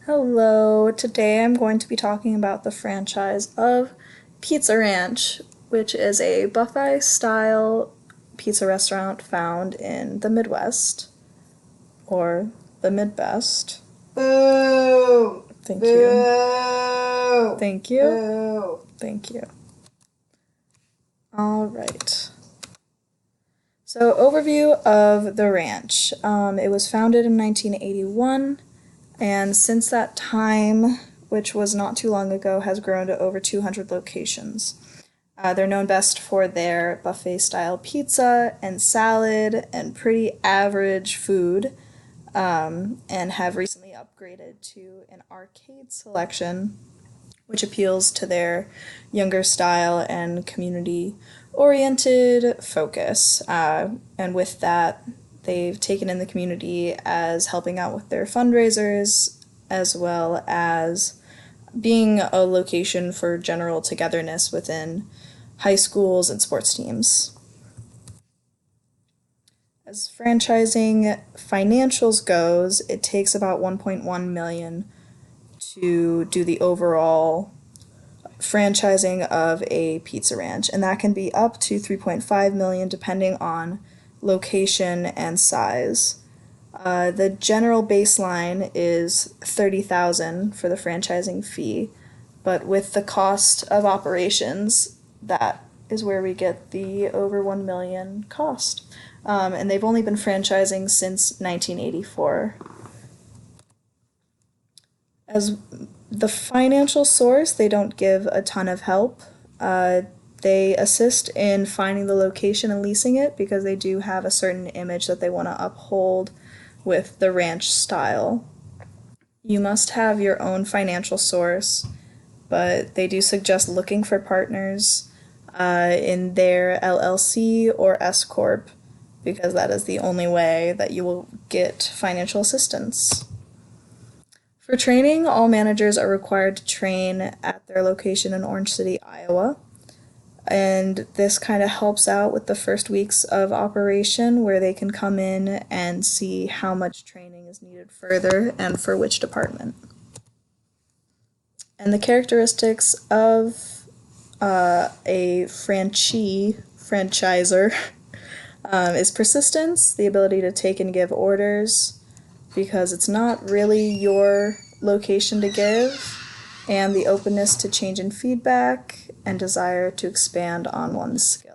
Hello, today I'm going to be talking about the franchise of Pizza Ranch, which is a buffet style pizza restaurant found in the Midwest, or the Midbest. Boo! Thank you. Boo! Thank you. Boo! Thank you. Alright. So, overview of the ranch. It was founded in 1981. And since that time, which was not too long ago, has grown to over 200 locations. They're known best for their buffet style pizza and salad and pretty average food, and have recently upgraded to an arcade selection, which appeals to their younger style and community oriented focus. And with that, they've taken in the community as helping out with their fundraisers as well as being a location for general togetherness within high schools and sports teams. As franchising financials goes, it takes about 1.1 million to do the overall franchising of a pizza ranch, and that can be up to 3.5 million depending on location and size. The general baseline is 30,000 for the franchising fee, but with the cost of operations, that is where we get the over 1 million cost. And they've only been franchising since 1984. As the financial source, they don't give a ton of help. They assist in finding the location and leasing it because they do have a certain image that they want to uphold with the ranch style. You must have your own financial source, but they do suggest looking for partners in their LLC or S Corp because that is the only way that you will get financial assistance. For training, all managers are required to train at their location in Orange City, Iowa. And this kind of helps out with the first weeks of operation where they can come in and see how much training is needed further and for which department. And the characteristics of a franchisor is persistence, the ability to take and give orders, because it's not really your location to give, and the openness to change and feedback and desire to expand on one's skill.